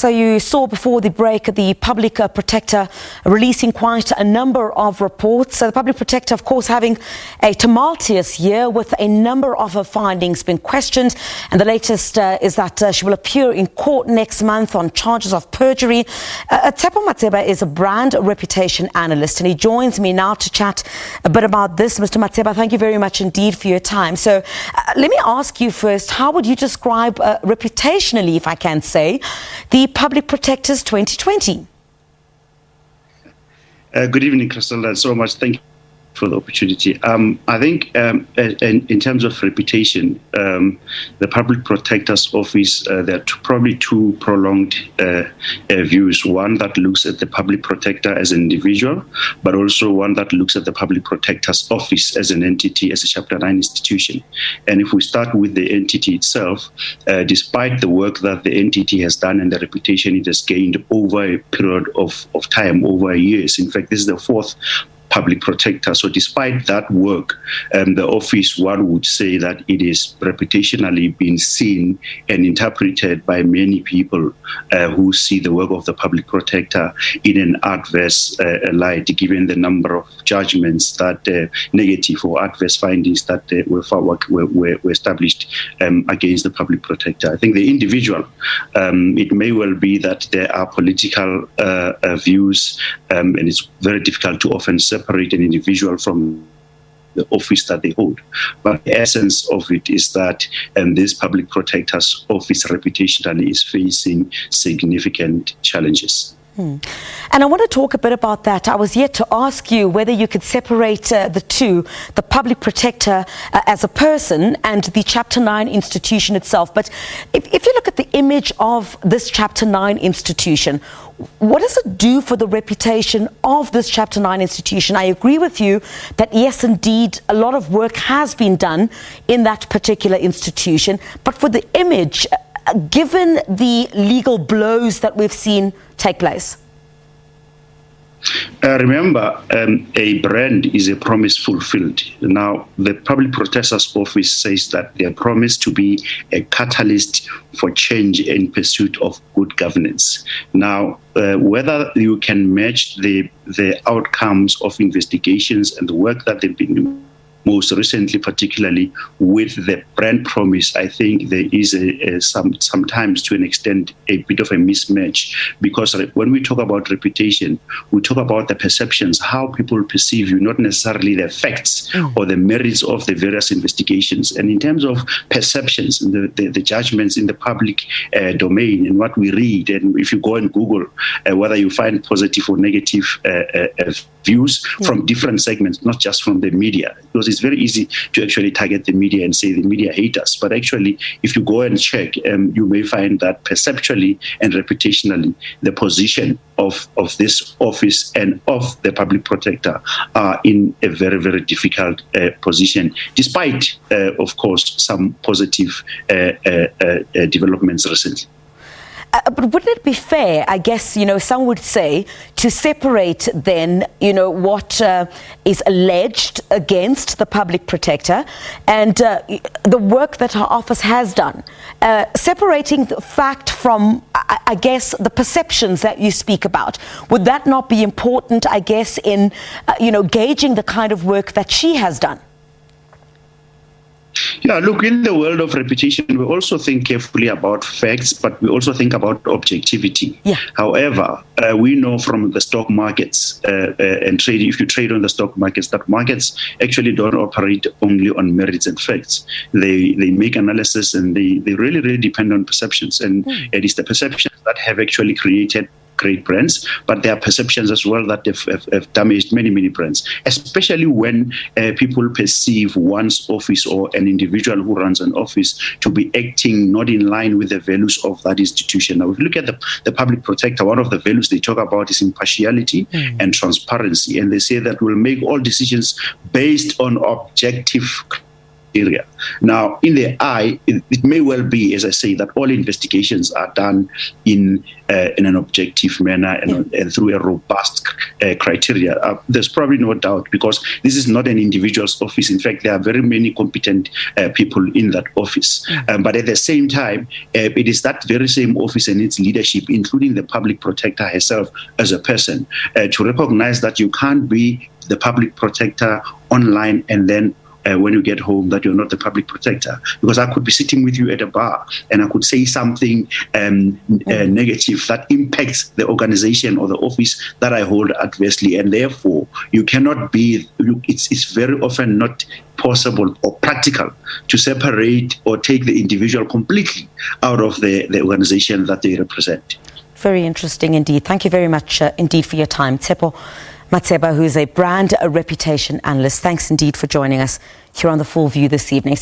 So you saw before the break the Public Protector releasing quite a number of reports. So the Public Protector, of course, having a tumultuous year with a number of her findings being questioned. And the latest is that she will appear in court next month on charges of perjury. Tshepo Matseba is a brand reputation analyst, and he joins me now to chat a bit about this. Mr. Matseba, thank you very much indeed for your time. So let me ask you first, how would you describe reputationally, if I can say, the Public Protector's 2020? Good evening, Crystal. So much. Thank you for the opportunity. I think in terms of reputation, the Public Protector's Office, there are probably two prolonged views. One that looks at the Public Protector as an individual, but also one that looks at the Public Protector's Office as an entity, as a Chapter 9 institution. And if we start with the entity itself, despite the work that the entity has done and the reputation it has gained over a period of time, over years, in fact, this is the fourth Public Protector. So despite that work, the office, one would say that it is reputationally been seen and interpreted by many people who see the work of the Public Protector in an adverse light, given the number of judgments that negative or adverse findings that were established against the Public Protector. I think the individual, it may well be that there are political views, and it's very difficult to often separate an individual from the office that they hold. But the essence of it is that this Public Protector's Office reputationally is facing significant challenges. And I want to talk a bit about that. I was yet to ask you whether you could separate the two, the Public Protector as a person and the Chapter 9 institution itself. But if you look at the image of this Chapter 9 institution, what does it do for the reputation of this Chapter 9 institution? I agree with you that, yes, indeed, a lot of work has been done in that particular institution. But for the image, given the legal blows that we've seen take place? Remember, a brand is a promise fulfilled. Now, the Public Protector's Office says that they are promised to be a catalyst for change in pursuit of good governance. Now, whether you can match the outcomes of investigations and the work that they've been doing, most recently, particularly with the brand promise, I think there is sometimes to an extent a bit of a mismatch, because when we talk about reputation, we talk about the perceptions, how people perceive you, not necessarily the facts or the merits of the various investigations. And in terms of perceptions, the judgments in the public domain and what we read, and if you go and Google whether you find positive or negative views from different segments, not just from the media, because it's very easy to actually target the media and say the media hate us. But actually, if you go and check, you may find that perceptually and reputationally, the position of this office and of the Public Protector are in a very, very difficult position, despite, of course, some positive developments recently. But wouldn't it be fair, I guess, some would say, to separate then, what is alleged against the Public Protector and the work that her office has done, separating the fact from, I guess, the perceptions that you speak about? Would that not be important, I guess, in, gauging the kind of work that she has done? Yeah, look, in the world of reputation, we also think carefully about facts, but we also think about objectivity. Yeah. However, we know from the stock markets and trade, if you trade on the stock markets, that markets actually don't operate only on merits and facts. They make analysis, and they really, really depend on perceptions. And it is the perceptions that have actually created great brands, but there are perceptions as well that have damaged many, many brands, especially when people perceive one's office or an individual who runs an office to be acting not in line with the values of that institution. Now, if you look at the Public Protector, one of the values they talk about is impartiality and transparency, and they say that we'll make all decisions based on objective criteria. Now, in the eye, it may well be, as I say, that all investigations are done in an objective manner and through a robust criteria. There's probably no doubt, because this is not an individual's office. In fact, there are very many competent people in that office. But at the same time, it is that very same office and its leadership, including the public protector herself as a person, to recognize that you can't be the public protector online and then when you get home that you're not the public protector. Because I could be sitting with you at a bar and I could say something negative that impacts the organization or the office that I hold adversely, and therefore you cannot be, it's very often not possible or practical to separate or take the individual completely out of the organization that they represent. Very interesting indeed. Thank you very much indeed for your time. Tshepo Matseba, who is a brand reputation analyst. Thanks indeed for joining us here on The Full View this evening.